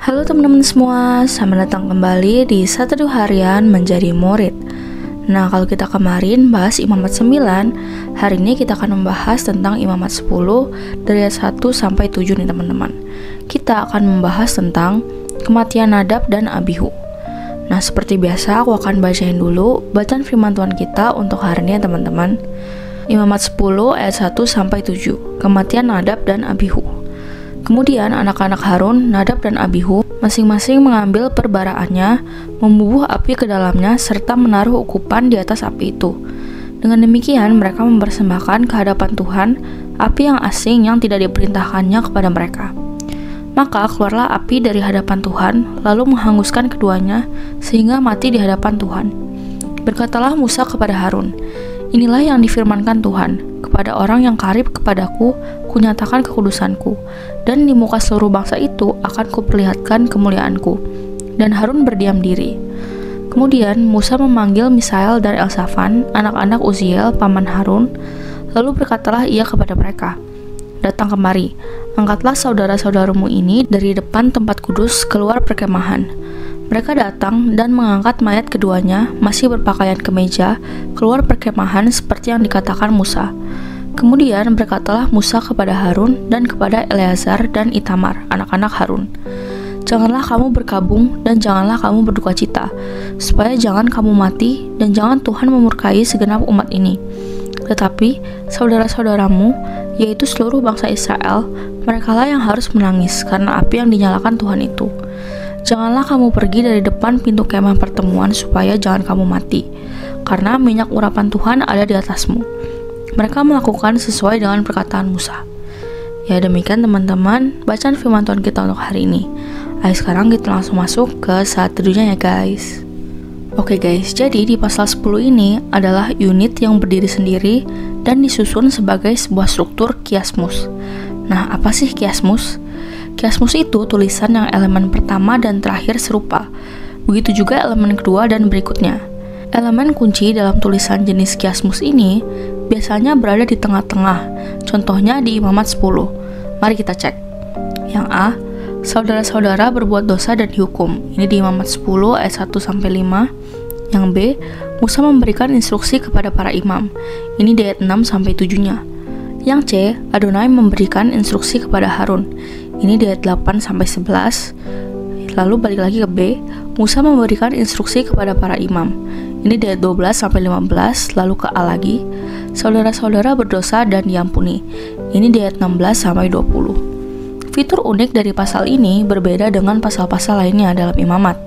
Halo teman-teman semua, selamat datang kembali di Satu Harian Menjadi Murid. Nah, kalau kita kemarin bahas Imamat 9, hari ini kita akan membahas tentang Imamat 10 dari ayat 1 sampai 7 nih teman-teman. Kita akan membahas tentang kematian Nadab dan Abihu. Nah, seperti biasa aku akan bacain dulu bacaan firman Tuhan kita untuk hari ini ya teman-teman. Imamat 10 ayat 1 sampai 7, kematian Nadab dan Abihu. Kemudian anak-anak Harun, Nadab dan Abihu, masing-masing mengambil perbaraannya, membubuh api ke dalamnya, serta menaruh ukupan di atas api itu. Dengan demikian, mereka mempersembahkan ke hadapan Tuhan api yang asing yang tidak diperintahkannya kepada mereka. Maka keluarlah api dari hadapan Tuhan, lalu menghanguskan keduanya, sehingga mati di hadapan Tuhan. Berkatalah Musa kepada Harun, "Inilah yang difirmankan Tuhan, kepada orang yang karib kepadaku, kunyatakan kekudusanku, dan di muka seluruh bangsa itu akan kuperlihatkan kemuliaanku." Dan Harun berdiam diri. Kemudian Musa memanggil Misael dan Elsafan, anak-anak Uziel, paman Harun, lalu berkatalah ia kepada mereka, "Datang kemari, angkatlah saudara-saudaramu ini dari depan tempat kudus keluar perkemahan." Mereka datang dan mengangkat mayat keduanya, masih berpakaian kemeja, keluar perkemahan seperti yang dikatakan Musa. Kemudian berkatalah Musa kepada Harun dan kepada Eleazar dan Itamar, anak-anak Harun, "Janganlah kamu berkabung dan janganlah kamu berduka cita, supaya jangan kamu mati dan jangan Tuhan memurkai segenap umat ini. Tetapi saudara-saudaramu, yaitu seluruh bangsa Israel, merekalah yang harus menangis karena api yang dinyalakan Tuhan itu. Janganlah kamu pergi dari depan pintu kemah pertemuan supaya jangan kamu mati, karena minyak urapan Tuhan ada di atasmu." Mereka melakukan sesuai dengan perkataan Musa. Ya, demikian teman-teman bacaan firman Tuhan kita untuk hari ini. Ayo sekarang kita langsung masuk ke saat teduhnya ya guys. Oke guys, jadi di pasal 10 ini adalah unit yang berdiri sendiri dan disusun sebagai sebuah struktur kiasmus. Nah, apa sih kiasmus? Kiasmus itu tulisan yang elemen pertama dan terakhir serupa. Begitu juga elemen kedua dan berikutnya. Elemen kunci dalam tulisan jenis kiasmus ini biasanya berada di tengah-tengah, contohnya di Imamat 10. Mari kita cek. Yang A, saudara-saudara berbuat dosa dan dihukum. Ini di Imamat 10 ayat 1-5. Yang B, Musa memberikan instruksi kepada para imam. Ini di ayat 6-7-nya. Yang C, Adonai memberikan instruksi kepada Harun. Ini di ayat 8-11. Lalu balik lagi ke B, Musa memberikan instruksi kepada para imam. Ini di ayat 12-15. Lalu ke A lagi, saudara-saudara berdosa dan diampuni. Ini di ayat 16-20. Fitur unik dari pasal ini berbeda dengan pasal-pasal lainnya dalam Imamat.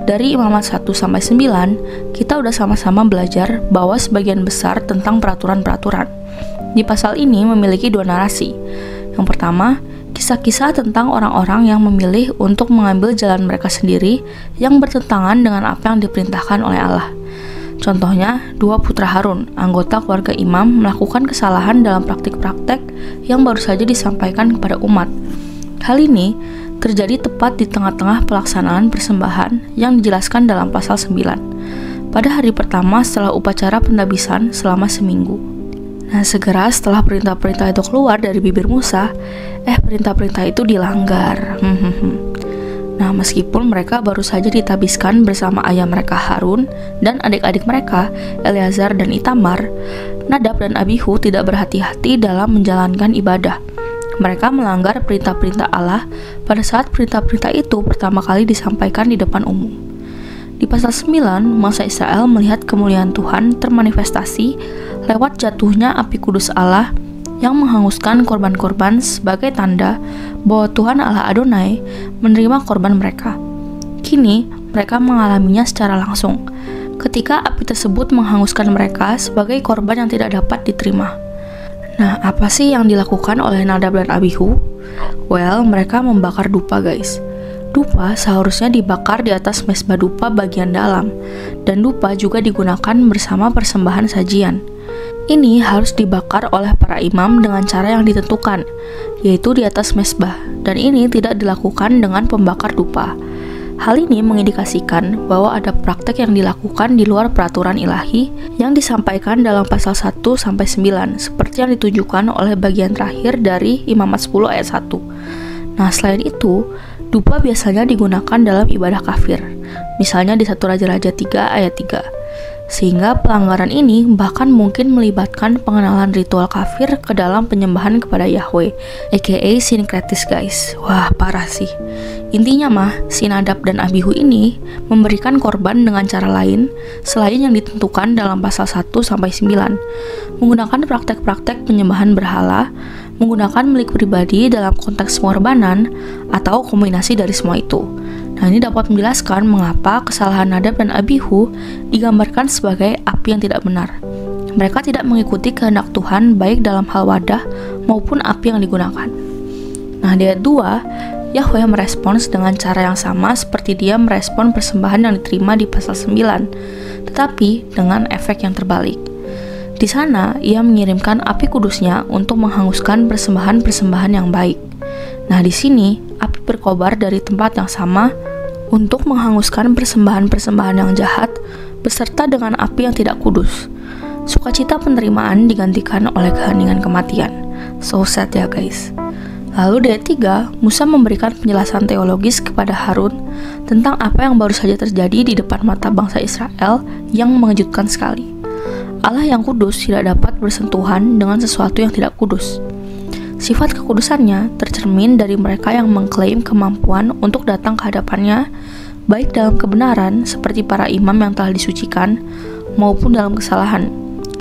Dari Imamat 1-9, kita udah sama-sama belajar bahwa sebagian besar tentang peraturan-peraturan. Di pasal ini memiliki dua narasi. Yang pertama, kisah-kisah tentang orang-orang yang memilih untuk mengambil jalan mereka sendiri yang bertentangan dengan apa yang diperintahkan oleh Allah. Contohnya, dua putra Harun, anggota keluarga imam, melakukan kesalahan dalam praktik-praktek yang baru saja disampaikan kepada umat. Hal ini terjadi tepat di tengah-tengah pelaksanaan persembahan yang dijelaskan dalam pasal 9, pada hari pertama setelah upacara pendabisan selama seminggu. Nah, segera setelah perintah-perintah itu keluar dari bibir Musa, perintah-perintah itu dilanggar. Nah, meskipun mereka baru saja ditabiskan bersama ayah mereka Harun dan adik-adik mereka, Eleazar dan Itamar, Nadab dan Abihu tidak berhati-hati dalam menjalankan ibadah. Mereka melanggar perintah-perintah Allah pada saat perintah-perintah itu pertama kali disampaikan di depan umum. Di pasal 9, bangsa Israel melihat kemuliaan Tuhan termanifestasi lewat jatuhnya api kudus Allah yang menghanguskan korban-korban sebagai tanda bahwa Tuhan Allah Adonai menerima korban mereka. Kini, mereka mengalaminya secara langsung, ketika api tersebut menghanguskan mereka sebagai korban yang tidak dapat diterima. Nah, apa sih yang dilakukan oleh Nadab dan Abihu? Well, mereka membakar dupa guys. Dupa seharusnya dibakar di atas mezbah dupa bagian dalam, dan dupa juga digunakan bersama persembahan sajian. Ini harus dibakar oleh para imam dengan cara yang ditentukan, yaitu di atas mezbah, dan ini tidak dilakukan dengan pembakar dupa. Hal ini mengindikasikan bahwa ada praktek yang dilakukan di luar peraturan ilahi yang disampaikan dalam pasal 1-9, seperti yang ditunjukkan oleh bagian terakhir dari Imamat 10 ayat 1. Nah, selain itu, Dupa biasanya digunakan dalam ibadah kafir, misalnya di 1 Raja-Raja 3 ayat 3. Sehingga pelanggaran ini bahkan mungkin melibatkan pengenalan ritual kafir ke dalam penyembahan kepada Yahweh, aka sinkretis guys. Wah, parah sih. Intinya mah, si Nadab dan Abihu ini memberikan korban dengan cara lain selain yang ditentukan dalam pasal 1-9, menggunakan praktek-praktek penyembahan berhala, menggunakan milik pribadi dalam konteks pengorbanan, atau kombinasi dari semua itu. Nah, ini dapat menjelaskan mengapa kesalahan Nadab dan Abihu digambarkan sebagai api yang tidak benar. Mereka tidak mengikuti kehendak Tuhan baik dalam hal wadah maupun api yang digunakan. Nah, di ayat 2, Yahweh merespons dengan cara yang sama seperti dia merespon persembahan yang diterima di pasal 9, tetapi dengan efek yang terbalik. Di sana, ia mengirimkan api kudusnya untuk menghanguskan persembahan-persembahan yang baik. Nah, di sini, api berkobar dari tempat yang sama untuk menghanguskan persembahan-persembahan yang jahat beserta dengan api yang tidak kudus. Sukacita penerimaan digantikan oleh keheningan kematian. So sad ya guys. Lalu di ayat 3, Musa memberikan penjelasan teologis kepada Harun tentang apa yang baru saja terjadi di depan mata bangsa Israel yang mengejutkan sekali. Allah yang kudus tidak dapat bersentuhan dengan sesuatu yang tidak kudus. Sifat kekudusannya tercermin dari mereka yang mengklaim kemampuan untuk datang ke hadapannya, baik dalam kebenaran seperti para imam yang telah disucikan, maupun dalam kesalahan,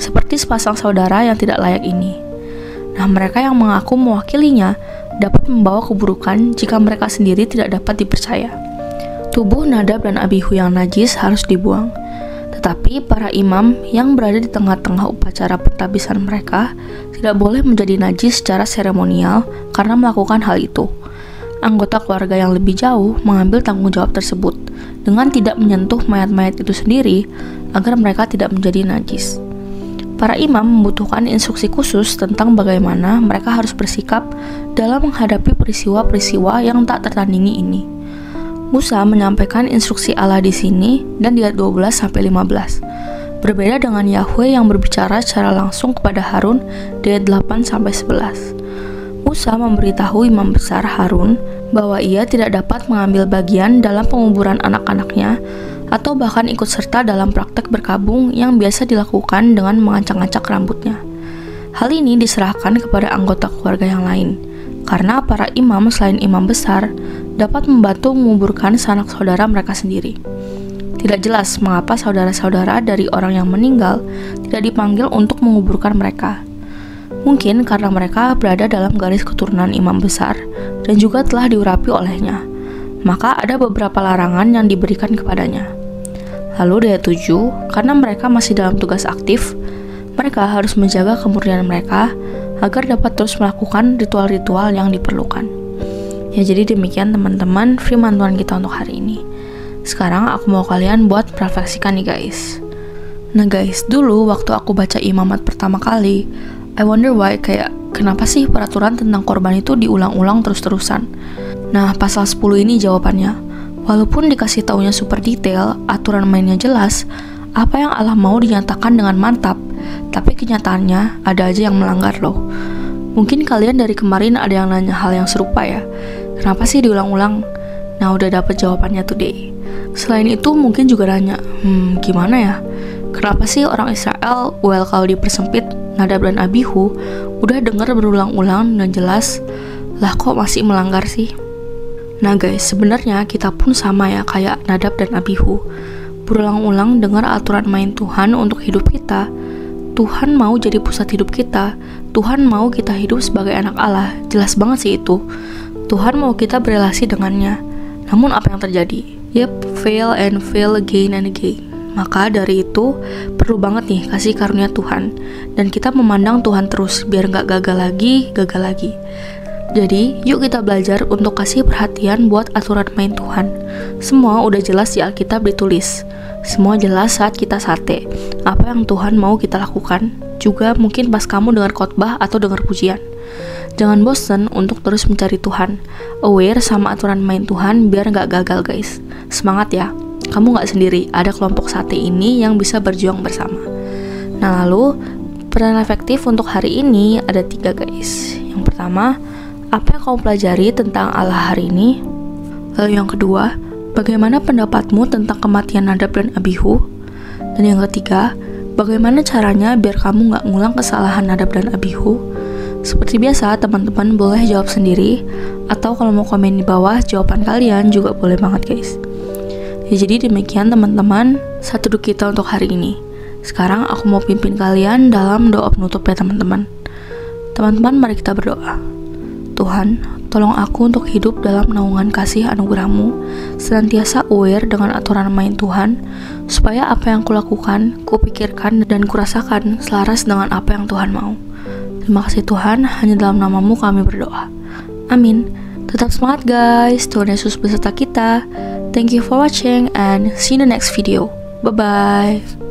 seperti sepasang saudara yang tidak layak ini. Nah, mereka yang mengaku mewakilinya dapat membawa keburukan jika mereka sendiri tidak dapat dipercaya. Tubuh Nadab dan Abihu yang najis harus dibuang. Tetapi para imam yang berada di tengah-tengah upacara pentabisan mereka tidak boleh menjadi najis secara seremonial karena melakukan hal itu. Anggota keluarga yang lebih jauh mengambil tanggung jawab tersebut dengan tidak menyentuh mayat-mayat itu sendiri agar mereka tidak menjadi najis. Para imam membutuhkan instruksi khusus tentang bagaimana mereka harus bersikap dalam menghadapi peristiwa-peristiwa yang tak tertandingi ini. Musa menyampaikan instruksi Allah di sini dan di ayat 12-15. Berbeda dengan Yahweh yang berbicara secara langsung kepada Harun di ayat 8-11. Musa memberitahu imam besar Harun bahwa ia tidak dapat mengambil bagian dalam penguburan anak-anaknya atau bahkan ikut serta dalam praktek berkabung yang biasa dilakukan dengan mengacak-acak rambutnya. Hal ini diserahkan kepada anggota keluarga yang lain, karena para imam selain imam besar dapat membantu menguburkan sanak saudara mereka sendiri. Tidak jelas mengapa saudara-saudara dari orang yang meninggal tidak dipanggil untuk menguburkan mereka. Mungkin karena mereka berada dalam garis keturunan imam besar dan juga telah diurapi olehnya. Maka ada beberapa larangan yang diberikan kepadanya. Lalu di ayat 7, karena mereka masih dalam tugas aktif, mereka harus menjaga kemurnian mereka agar dapat terus melakukan ritual-ritual yang diperlukan. Ya, jadi demikian teman-teman firman Tuhan kita untuk hari ini. Sekarang aku mau kalian buat merefleksikan nih guys. Nah guys, dulu waktu aku baca imamat pertama kali, I wonder why, kayak kenapa sih peraturan tentang korban itu diulang-ulang terus-terusan? Nah, pasal 10 ini jawabannya. Walaupun dikasih taunya super detail, aturan mainnya jelas, apa yang Allah mau dinyatakan dengan mantap, tapi kenyataannya ada aja yang melanggar loh. Mungkin kalian dari kemarin ada yang nanya hal yang serupa ya. Kenapa sih diulang-ulang? Nah, udah dapet jawabannya today. Selain itu mungkin juga nanya, gimana ya? Kenapa sih orang Israel, kalau dipersempit Nadab dan Abihu, udah dengar berulang-ulang dan jelas, lah kok masih melanggar sih? Nah guys, sebenarnya kita pun sama ya kayak Nadab dan Abihu. Berulang-ulang dengar aturan main Tuhan untuk hidup kita. Tuhan mau jadi pusat hidup kita. Tuhan mau kita hidup sebagai anak Allah. Jelas banget sih itu. Tuhan mau kita berelasi dengannya. Namun apa yang terjadi? Fail and fail again and again. Maka dari itu, perlu banget nih kasih karunia Tuhan. Dan kita memandang Tuhan terus, biar gak gagal lagi. Jadi, yuk kita belajar untuk kasih perhatian buat aturan main Tuhan. Semua udah jelas di Alkitab ditulis. Semua jelas saat kita sate. Apa yang Tuhan mau kita lakukan. Juga mungkin pas kamu dengar khotbah atau dengar pujian. Jangan bosen untuk terus mencari Tuhan. Aware sama aturan main Tuhan biar gak gagal guys. Semangat ya. Kamu gak sendiri, ada kelompok sate ini yang bisa berjuang bersama. Nah lalu, peran efektif untuk hari ini ada 3 guys. Yang pertama, apa yang kamu pelajari tentang Allah hari ini? Lalu yang kedua, bagaimana pendapatmu tentang kematian Nadab dan Abihu? Dan yang ketiga, bagaimana caranya biar kamu nggak ngulang kesalahan Nadab dan Abihu? Seperti biasa, teman-teman boleh jawab sendiri, atau kalau mau komen di bawah, jawaban kalian juga boleh banget guys. Ya, jadi demikian teman-teman, satu doa kita untuk hari ini. Sekarang aku mau pimpin kalian dalam doa penutup ya teman-teman. Teman-teman, mari kita berdoa. Tuhan, tolong aku untuk hidup dalam naungan kasih anugerah-Mu, senantiasa aware dengan aturan main Tuhan, supaya apa yang kulakukan, kupikirkan, dan kurasakan selaras dengan apa yang Tuhan mau. Terima kasih Tuhan, hanya dalam nama-Mu kami berdoa. Amin. Tetap semangat guys, Tuhan Yesus beserta kita. Thank you for watching and see you in the next video. Bye-bye.